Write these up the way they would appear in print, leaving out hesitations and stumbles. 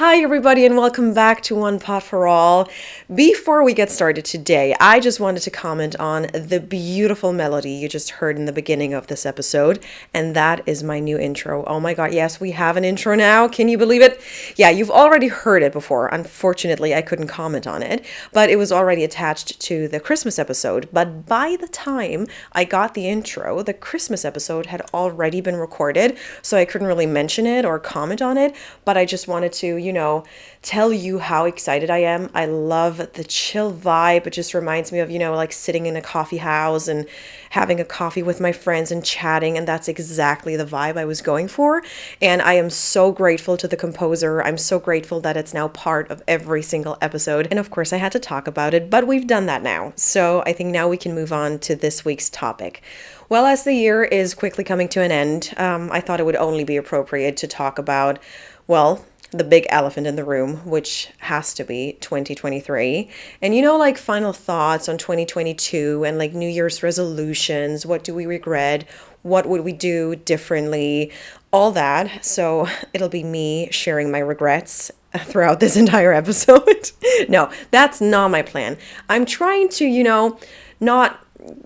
Hi, everybody, and welcome back to One Pot for All. Before we get started today, I just wanted to comment on the beautiful melody you just heard in the beginning of this episode, and that is my new intro. Oh my god, yes, we have an intro now. Can you believe it? Yeah, you've already heard it before. Unfortunately, I couldn't comment on it, but it was already attached to the Christmas episode. But by the time I got the intro, the Christmas episode had already been recorded, so I couldn't really mention it or comment on it, but I just wanted to tell you how excited I am. I love the chill vibe. It just reminds me of, like sitting in a coffee house and having a coffee with my friends and chatting. And that's exactly the vibe I was going for. And I am so grateful to the composer. I'm so grateful that it's now part of every single episode. And of course, I had to talk about it, but we've done that now. So I think now we can move on to this week's topic. Well, as the year is quickly coming to an end, I thought it would only be appropriate to talk about, the big elephant in the room, which has to be 2023. And like final thoughts on 2022 and like New Year's resolutions. What do we regret? What would we do differently? All that. So it'll be me sharing my regrets throughout this entire episode. No, that's not my plan. I'm trying to, not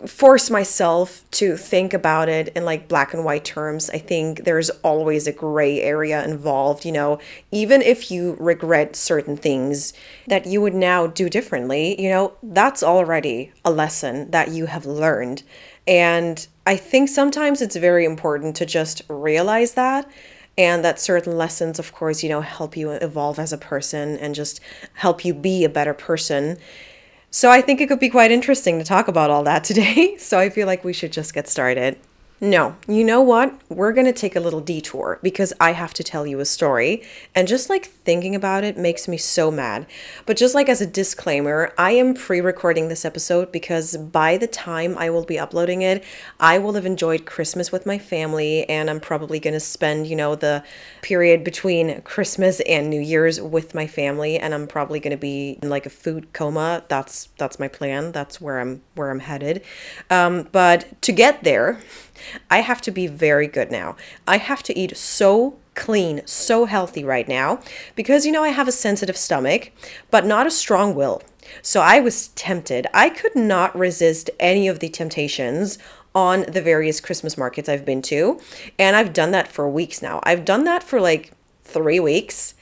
force myself to think about it in like black and white terms. I think there's always a gray area involved, even if you regret certain things that you would now do differently, that's already a lesson that you have learned. And I think sometimes it's very important to just realize that. And that certain lessons, of course, help you evolve as a person and just help you be a better person. So I think it could be quite interesting to talk about all that today. So I feel like we should just get started. No, you know what? We're going to take a little detour because I have to tell you a story. And just like thinking about it makes me so mad. But just like as a disclaimer, I am pre-recording this episode because by the time I will be uploading it, I will have enjoyed Christmas with my family. And I'm probably going to spend, the period between Christmas and New Year's with my family. And I'm probably going to be in like a food coma. That's my plan. That's where I'm headed. But to get there, I have to be very good now. I have to eat so clean, so healthy right now because, I have a sensitive stomach, but not a strong will. So I was tempted. I could not resist any of the temptations on the various Christmas markets I've been to. And I've done that for weeks now. I've done that for like 3 weeks.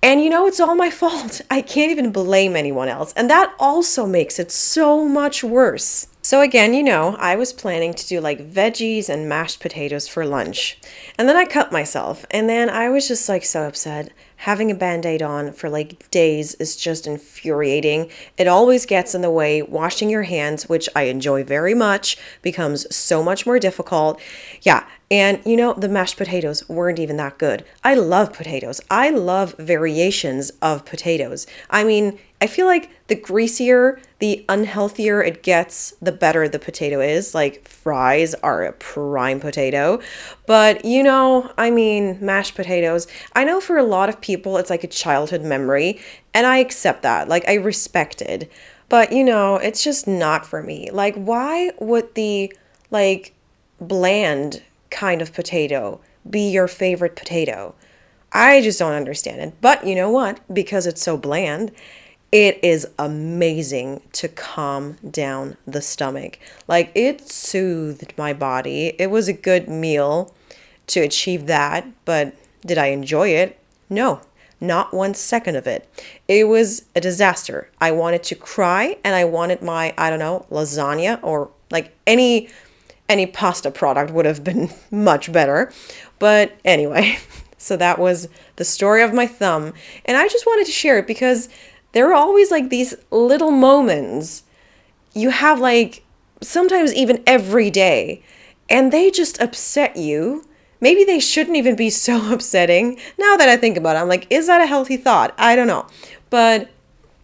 And it's all my fault. I can't even blame anyone else. And that also makes it so much worse. So again, I was planning to do like veggies and mashed potatoes for lunch. And then I cut myself. And then I was just like so upset. Having a Band-Aid on for like days is just infuriating. It always gets in the way. Washing your hands, which I enjoy very much, becomes so much more difficult. Yeah. And the mashed potatoes weren't even that good. I love potatoes. I love variations of potatoes. I mean, I feel like the greasier, the unhealthier it gets, the better the potato is. Like fries are a prime potato. But, mashed potatoes, I know for a lot of people it's like a childhood memory. And I accept that. Like I respect it. But, it's just not for me. Like why would the bland kind of potato be your favorite potato? I just don't understand it. But you know what? Because it's so bland, it is amazing to calm down the stomach. Like it soothed my body. It was a good meal to achieve that. But did I enjoy it? No, not 1 second of it. It was a disaster. I wanted to cry and I wanted my, lasagna or like any pasta product would have been much better. But anyway, so that was the story of my thumb. And I just wanted to share it because there are always like these little moments you have like sometimes even every day, and they just upset you. Maybe they shouldn't even be so upsetting. Now that I think about it, I'm like, is that a healthy thought? I don't know. But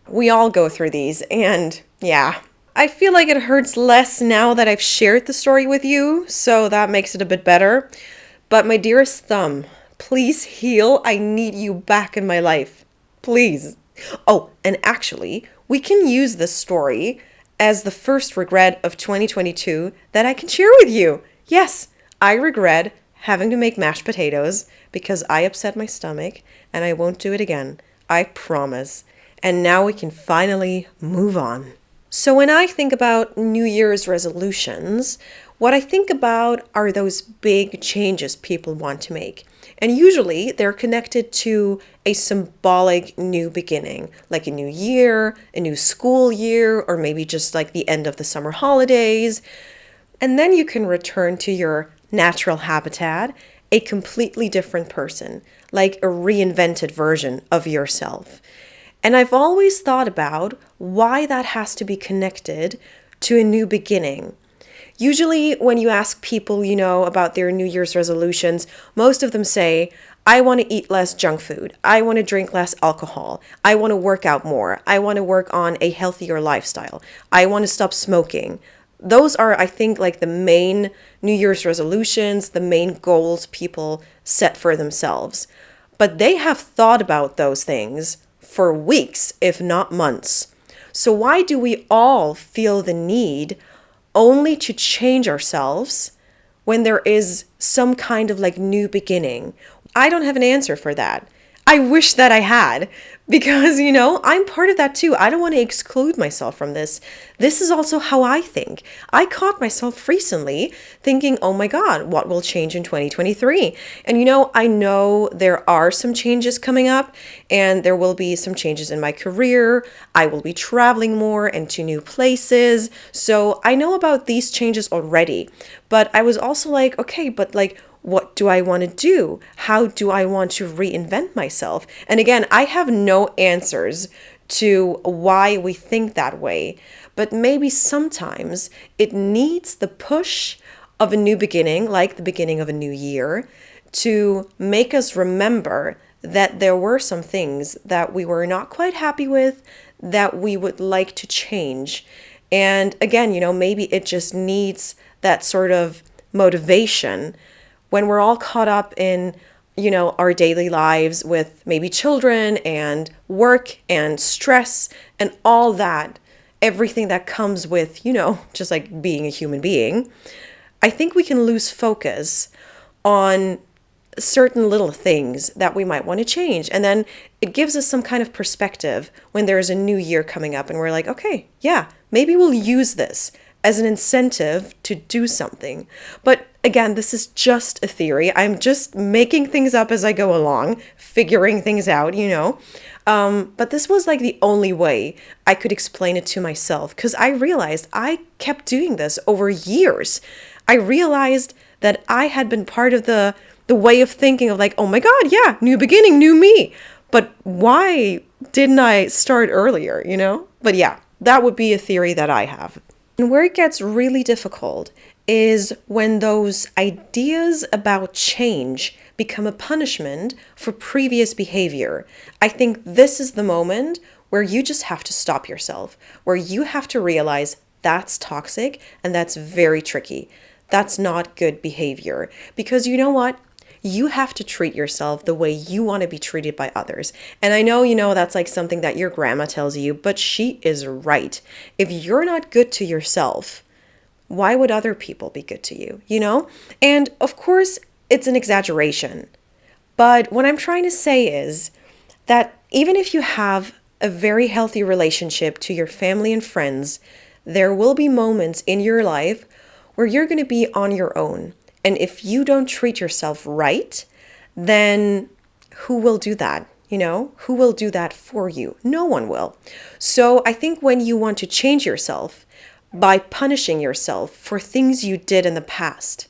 we all go through these, and yeah. I feel like it hurts less now that I've shared the story with you, so that makes it a bit better. But my dearest thumb, please heal. I need you back in my life. Please. Oh, and actually, we can use this story as the first regret of 2022 that I can share with you. Yes, I regret having to make mashed potatoes because I upset my stomach and I won't do it again. I promise. And now we can finally move on. So when I think about New Year's resolutions, what I think about are those big changes people want to make. And usually they're connected to a symbolic new beginning, like a new year, a new school year, or maybe just like the end of the summer holidays. And then you can return to your natural habitat, a completely different person, like a reinvented version of yourself. And I've always thought about why that has to be connected to a new beginning. Usually, when you ask people, about their New Year's resolutions, most of them say, I want to eat less junk food. I want to drink less alcohol. I want to work out more. I want to work on a healthier lifestyle. I want to stop smoking. Those are, I think, like the main New Year's resolutions, the main goals people set for themselves. But they have thought about those things for weeks, if not months. So why do we all feel the need only to change ourselves when there is some kind of like new beginning? I don't have an answer for that. I wish that I had, because, I'm part of that too. I don't want to exclude myself from this. This is also how I think. I caught myself recently thinking, oh my God, what will change in 2023? And, I know there are some changes coming up, and there will be some changes in my career. I will be traveling more and to new places. So I know about these changes already. But I was also like, okay, but like, what do I want to do? How do I want to reinvent myself? And again, I have no answers to why we think that way, but maybe sometimes it needs the push of a new beginning, like the beginning of a new year, to make us remember that there were some things that we were not quite happy with, that we would like to change. And again, maybe it just needs that sort of motivation when we're all caught up in, our daily lives with maybe children and work and stress and all that, everything that comes with, just like being a human being. I think we can lose focus on certain little things that we might want to change. And then it gives us some kind of perspective when there's a new year coming up and we're like, okay, yeah, maybe we'll use this as an incentive to do something. But again, this is just a theory. I'm just making things up as I go along, figuring things out, But this was like the only way I could explain it to myself, because I realized I kept doing this over years. I realized that I had been part of the way of thinking of like, oh my God, yeah, new beginning, new me. But why didn't I start earlier, But yeah, that would be a theory that I have. And where it gets really difficult is when those ideas about change become a punishment for previous behavior. I think this is the moment where you just have to stop yourself, where you have to realize that's toxic and that's very tricky. That's not good behavior. Because you know what? You have to treat yourself the way you want to be treated by others. And I know, that's like something that your grandma tells you, but she is right. If you're not good to yourself, why would other people be good to you, And of course, it's an exaggeration. But what I'm trying to say is that even if you have a very healthy relationship to your family and friends, there will be moments in your life where you're going to be on your own. And if you don't treat yourself right, then who will do that? Who will do that for you? No one will. So I think when you want to change yourself by punishing yourself for things you did in the past,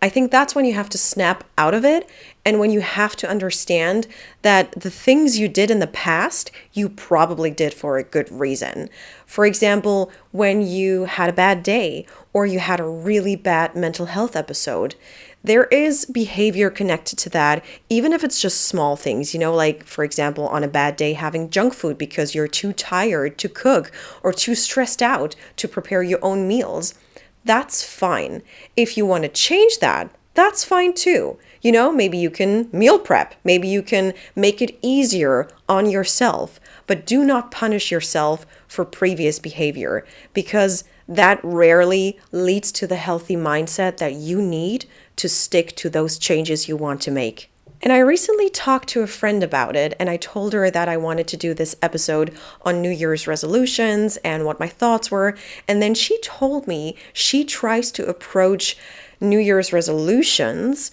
I think that's when you have to snap out of it, and when you have to understand that the things you did in the past, you probably did for a good reason. For example, when you had a bad day or you had a really bad mental health episode, there is behavior connected to that, even if it's just small things, like, for example, on a bad day, having junk food because you're too tired to cook or too stressed out to prepare your own meals. That's fine. If you want to change that, that's fine too. Maybe you can meal prep. Maybe you can make it easier on yourself, but do not punish yourself for previous behavior, because that rarely leads to the healthy mindset that you need to stick to those changes you want to make. And I recently talked to a friend about it, and I told her that I wanted to do this episode on New Year's resolutions and what my thoughts were. And then she told me she tries to approach New Year's resolutions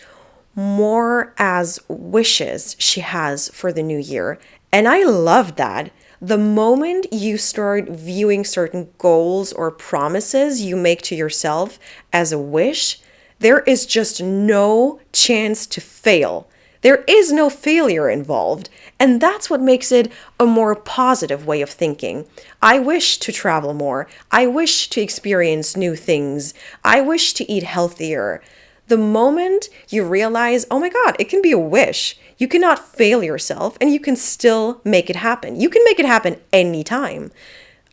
more as wishes she has for the new year. And I love that. The moment you start viewing certain goals or promises you make to yourself as a wish, there is just no chance to fail. There is no failure involved. And that's what makes it a more positive way of thinking. I wish to travel more. I wish to experience new things. I wish to eat healthier. The moment you realize, oh my God, it can be a wish. You cannot fail yourself and you can still make it happen. You can make it happen anytime.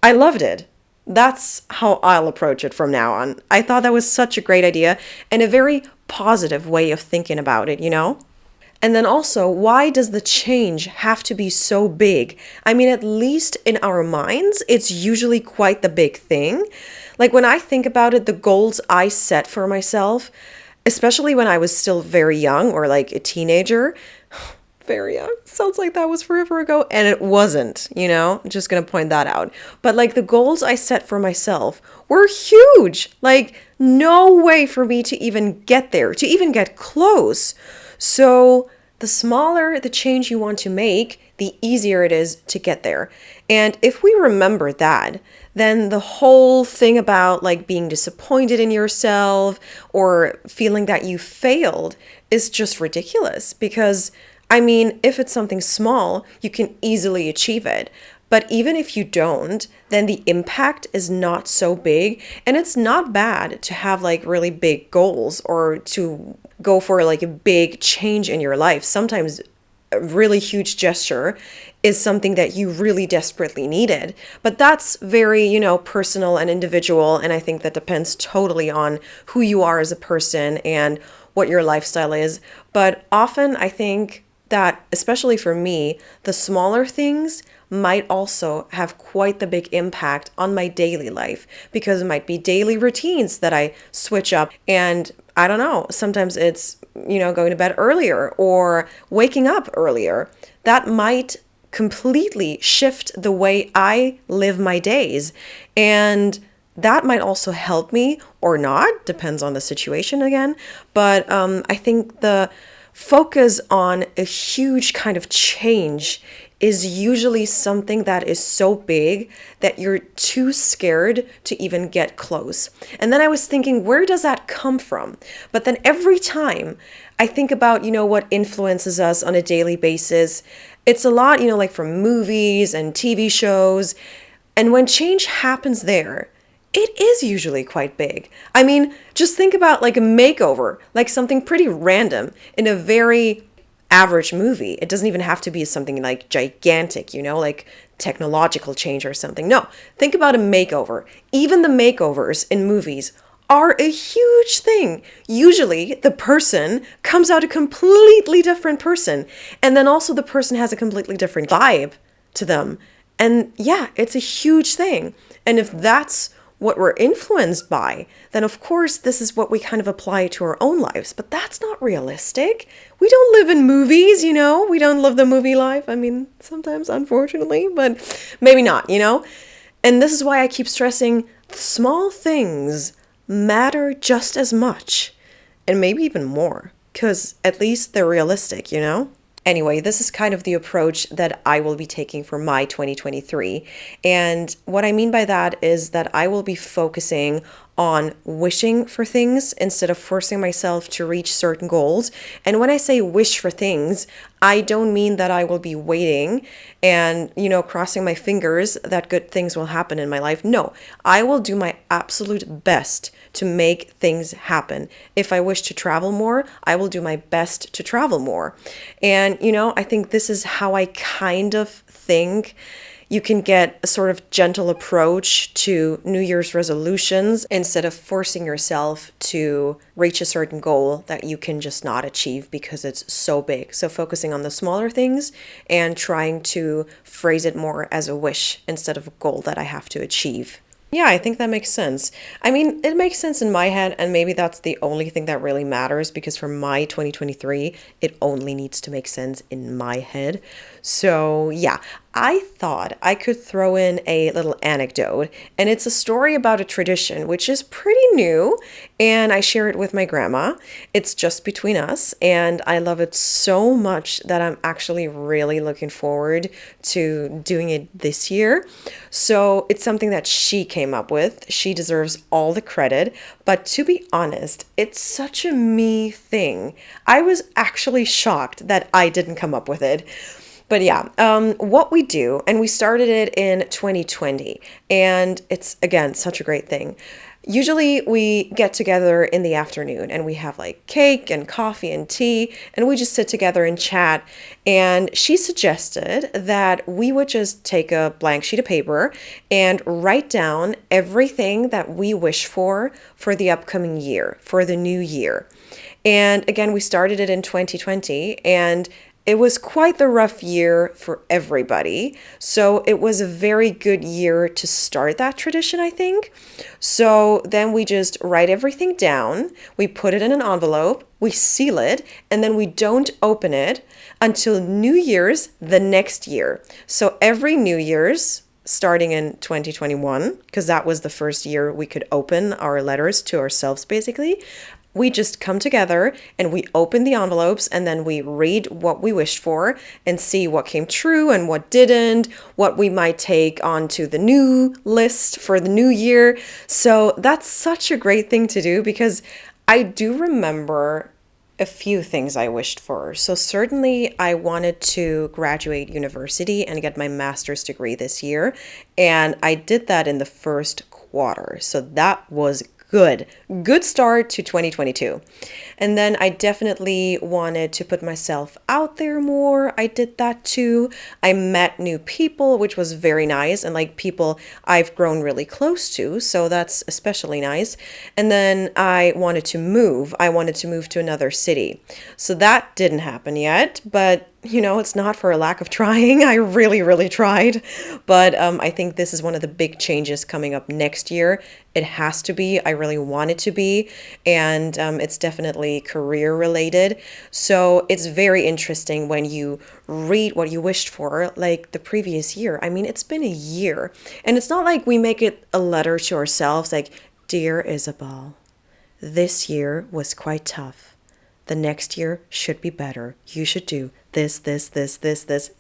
I loved it. That's how I'll approach it from now on. I thought that was such a great idea and a very positive way of thinking about it, you know? And then also, why does the change have to be so big? I mean, at least in our minds, it's usually quite the big thing. Like when I think about it, the goals I set for myself, especially when I was still very young or like a teenager, very young, sounds like that was forever ago, and it wasn't, you know, I'm just gonna point that out. But like the goals I set for myself were huge, like no way for me to even get there, to even get close. So the smaller the change you want to make, the easier it is to get there. And if we remember that, then the whole thing about like being disappointed in yourself or feeling that you failed is just ridiculous. Because, I mean, if it's something small, you can easily achieve it. But even if you don't, then the impact is not so big. And it's not bad to have like really big goals or to go for like a big change in your life. Sometimes a really huge gesture is something that you really desperately needed. But that's very, you know, personal and individual. And I think that depends totally on who you are as a person and what your lifestyle is. But often I think that, especially for me, the smaller things might also have quite the big impact on my daily life, because it might be daily routines that I switch up. And I don't know, sometimes it's, you know, going to bed earlier or waking up earlier. That might completely shift the way I live my days. And that might also help me or not, depends on the situation again. But I think the focus on a huge kind of change is usually something that is so big that you're too scared to even get close. And then I was thinking, where does that come from? But then every time I think about, you know, what influences us on a daily basis, it's a lot, you know, like from movies and TV shows. And when change happens there, it is usually quite big. I mean, just think about like a makeover, like something pretty random in a very average movie. It doesn't even have to be something like gigantic, you know, like technological change or something. No, think about a makeover. Even the makeovers in movies are a huge thing. Usually the person comes out a completely different person. And then also the person has a completely different vibe to them. And yeah, it's a huge thing. And if that's what we're influenced by, then of course this is what we kind of apply to our own lives. But that's not realistic. We don't live in movies, you know? We don't live the movie life. I mean, sometimes, unfortunately, but maybe not, you know? And this is why I keep stressing small things matter just as much, and maybe even more, because at least they're realistic, you know? Anyway, this is kind of the approach that I will be taking for my 2023. And what I mean by that is that I will be focusing on wishing for things instead of forcing myself to reach certain goals. And when I say wish for things, I don't mean that I will be waiting and, you know, crossing my fingers that good things will happen in my life. No, I will do my absolute best to make things happen. If I wish to travel more, I will do my best to travel more. And, you know, I think this is how I kind of think you can get a sort of gentle approach to New Year's resolutions instead of forcing yourself to reach a certain goal that you can just not achieve because it's so big. So focusing on the smaller things and trying to phrase it more as a wish instead of a goal that I have to achieve. Yeah, I think that makes sense. I mean, it makes sense in my head, and maybe that's the only thing that really matters because for my 2023, it only needs to make sense in my head. So, yeah, I thought I could throw in a little anecdote, and it's a story about a tradition which is pretty new, and I share it with my grandma. It's just between us, and I love it so much that I'm actually really looking forward to doing it this year. So it's something that she came up with. She deserves all the credit. But to be honest, it's such a me thing. I was actually shocked that I didn't come up with it. But yeah, what we do, and we started it in 2020, and it's again such a great thing. Usually we get together in the afternoon and we have like cake and coffee and tea and we just sit together and chat. And she suggested that we would just take a blank sheet of paper and write down everything that we wish for the upcoming year, for the new year. And again, we started it in 2020 and it was quite the rough year for everybody. So it was a very good year to start that tradition, I think. So then we just write everything down, we put it in an envelope, we seal it, and then we don't open it until New Year's the next year. So every New Year's, starting in 2021, because that was the first year we could open our letters to ourselves, basically. We just come together and we open the envelopes and then we read what we wished for and see what came true and what didn't, what we might take onto the new list for the new year. So that's such a great thing to do because I do remember a few things I wished for. So certainly I wanted to graduate university and get my master's degree this year. And I did that in the first quarter. So that was good. Good start to 2022. And then I definitely wanted to put myself out there more. I did that too. I met new people, which was very nice, and like people I've grown really close to. So that's especially nice. And then I wanted to move. I wanted to move to another city. So that didn't happen yet, but it's not for a lack of trying. I really, really tried. But I think this is one of the big changes coming up next year. It has to be. I really want it to be. And it's definitely career related. So it's very interesting when you read what you wished for, like the previous year. I mean, it's been a year. And it's not like we make it a letter to ourselves like, Dear Isabel, this year was quite tough. The next year should be better. You should do this.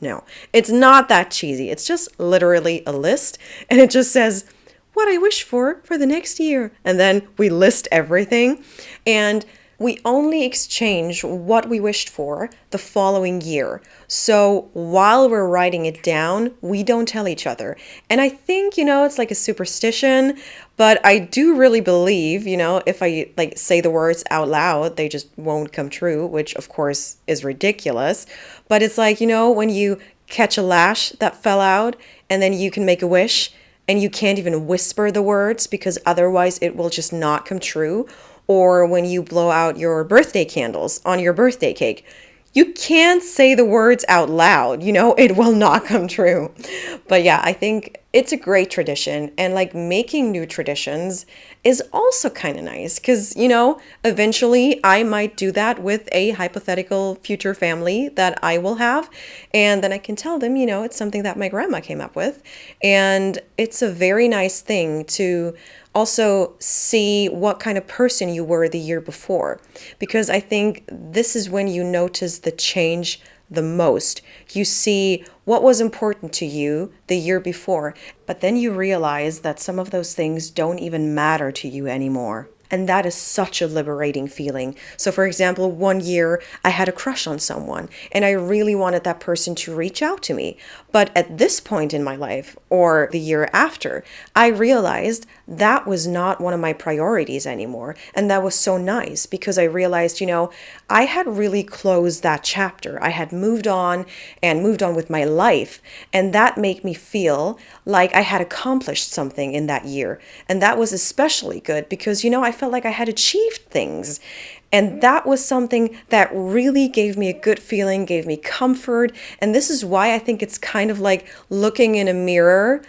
No, it's not that cheesy. It's just literally a list. And it just says what I wish for the next year. And then we list everything. And we only exchange what we wished for the following year. So while we're writing it down, we don't tell each other. And I think, it's like a superstition, but I do really believe, if I like say the words out loud, they just won't come true, which of course is ridiculous. But it's like, when you catch a lash that fell out and then you can make a wish and you can't even whisper the words because otherwise it will just not come true. Or when you blow out your birthday candles on your birthday cake, you can't say the words out loud, it will not come true. But yeah, I think it's a great tradition. And like making new traditions is also kind of nice because, eventually I might do that with a hypothetical future family that I will have. And then I can tell them, it's something that my grandma came up with. And it's a very nice thing to also see what kind of person you were the year before. Because I think this is when you notice the change the most. You see what was important to you the year before, but then you realize that some of those things don't even matter to you anymore. And that is such a liberating feeling. So for example, one year I had a crush on someone and I really wanted that person to reach out to me. But at this point in my life or the year after, I realized that was not one of my priorities anymore. And that was so nice because I realized, I had really closed that chapter. I had moved on with my life. And that made me feel like I had accomplished something in that year. And that was especially good because, I felt like I had achieved things. And that was something that really gave me a good feeling, gave me comfort. And this is why I think it's kind of like looking in a mirror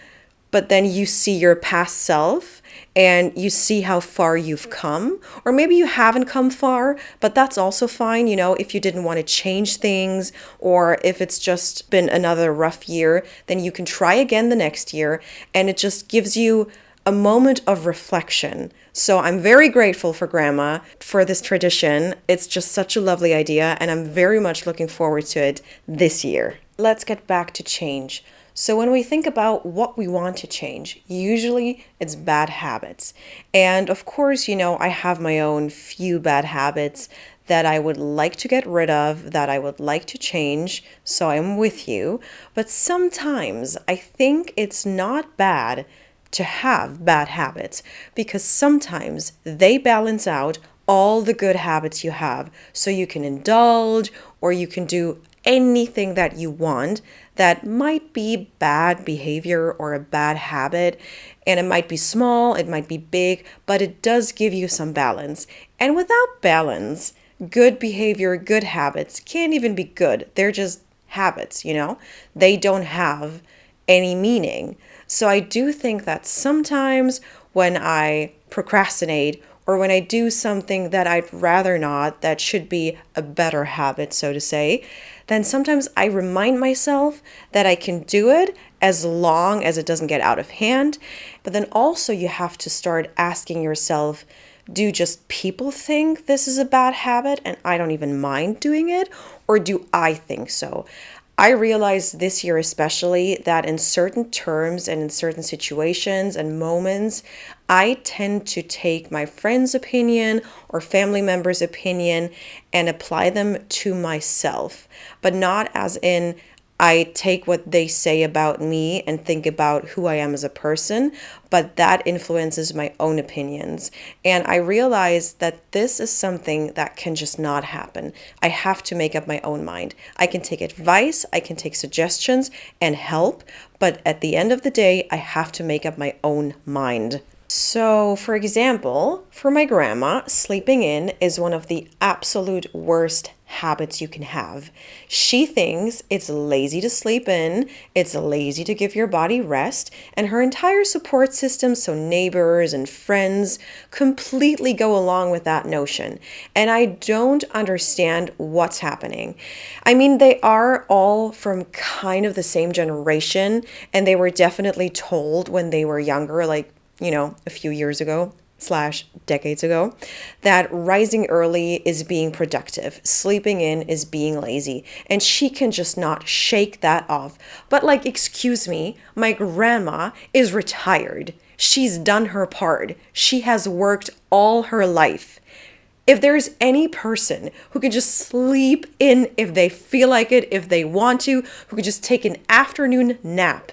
but then you see your past self and you see how far you've come. Or maybe you haven't come far, but that's also fine, if you didn't want to change things, or if it's just been another rough year, then you can try again the next year, and it just gives you a moment of reflection. So I'm very grateful for Grandma for this tradition. It's just such a lovely idea, and I'm very much looking forward to it this year. Let's get back to change. So when we think about what we want to change, usually it's bad habits. And of course, I have my own few bad habits that I would like to get rid of, that I would like to change. So I'm with you. But sometimes I think it's not bad to have bad habits, because sometimes they balance out all the good habits you have. So you can indulge, or you can do anything that you want that might be bad behavior or a bad habit. And it might be small, it might be big, but it does give you some balance. And without balance, good behavior, good habits can't even be good. They're just habits, They don't have any meaning. So I do think that sometimes when I procrastinate, or when I do something that I'd rather not, that should be a better habit, so to say, then sometimes I remind myself that I can do it as long as it doesn't get out of hand. But then also you have to start asking yourself, do just people think this is a bad habit and I don't even mind doing it? Or do I think so? I realized this year especially that in certain terms and in certain situations and moments, I tend to take my friend's opinion or family member's opinion and apply them to myself, but not as in I take what they say about me and think about who I am as a person, but that influences my own opinions. And I realize that this is something that can just not happen. I have to make up my own mind. I can take advice, I can take suggestions and help, but at the end of the day, I have to make up my own mind. So, for example, for my grandma, sleeping in is one of the absolute worst habits you can have. She thinks it's lazy to sleep in, it's lazy to give your body rest, and her entire support system, so neighbors and friends, completely go along with that notion. And I don't understand what's happening. I mean, they are all from kind of the same generation, and they were definitely told when they were younger, like, a few years ago / decades ago, that rising early is being productive, sleeping in is being lazy, and she can just not shake that off. But excuse me, my grandma is retired. She's done her part. She has worked all her life. If there's any person who can just sleep in if they feel like it, if they want to, who could just take an afternoon nap,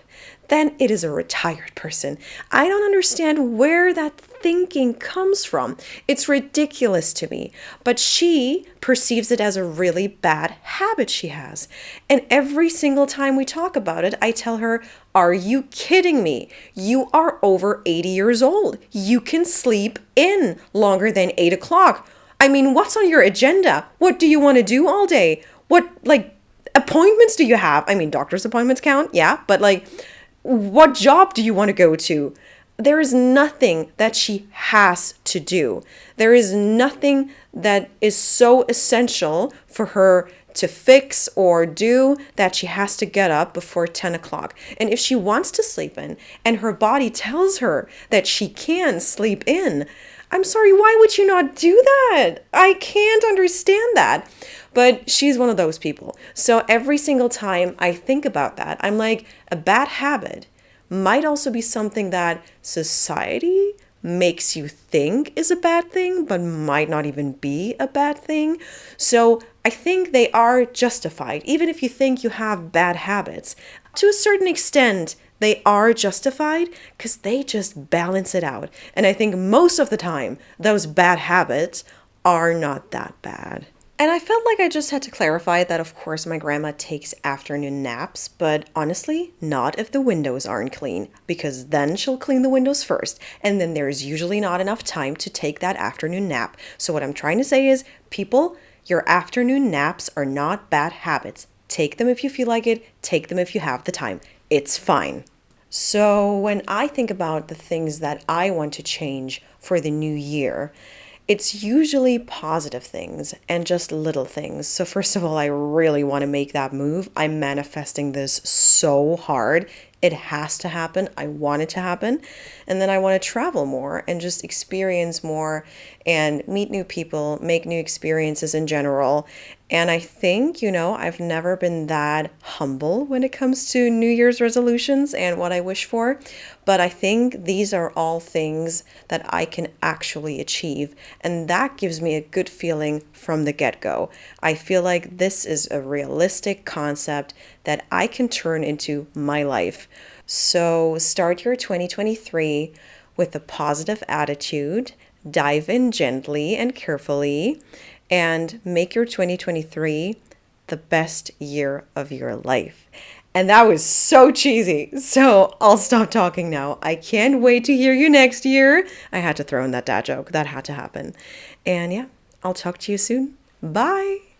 then it is a retired person. I don't understand where that thinking comes from. It's ridiculous to me. But she perceives it as a really bad habit she has. And every single time we talk about it, I tell her, are you kidding me? You are over 80 years old. You can sleep in longer than 8 o'clock. I mean, what's on your agenda? What do you want to do all day? What, appointments do you have? I mean, doctor's appointments count, yeah, but what job do you want to go to? There is nothing that she has to do. There is nothing that is so essential for her to fix or do that she has to get up before 10 o'clock. And if she wants to sleep in and her body tells her that she can sleep in, I'm sorry, why would you not do that? I can't understand that. But she's one of those people. So every single time I think about that, I'm like, a bad habit might also be something that society makes you think is a bad thing, but might not even be a bad thing. So I think they are justified. Even if you think you have bad habits, to a certain extent, they are justified because they just balance it out. And I think most of the time, those bad habits are not that bad. And I felt like I just had to clarify that, of course, my grandma takes afternoon naps, but honestly, not if the windows aren't clean, because then she'll clean the windows first, and then there's usually not enough time to take that afternoon nap. So what I'm trying to say is, people, your afternoon naps are not bad habits. Take them if you feel like it, take them if you have the time. It's fine. So, when I think about the things that I want to change for the new year, it's usually positive things and just little things. So, first of all, I really want to make that move. I'm manifesting this so hard. It has to happen. I want it to happen. And then I want to travel more and just experience more and meet new people, make new experiences in general. And I think, I've never been that humble when it comes to New Year's resolutions and what I wish for. But I think these are all things that I can actually achieve. And that gives me a good feeling from the get-go. I feel like this is a realistic concept that I can turn into my life. So start your 2023 with a positive attitude, dive in gently and carefully, and make your 2023 the best year of your life. And that was so cheesy. So I'll stop talking now. I can't wait to hear you next year. I had to throw in that dad joke. That had to happen. And yeah, I'll talk to you soon. Bye.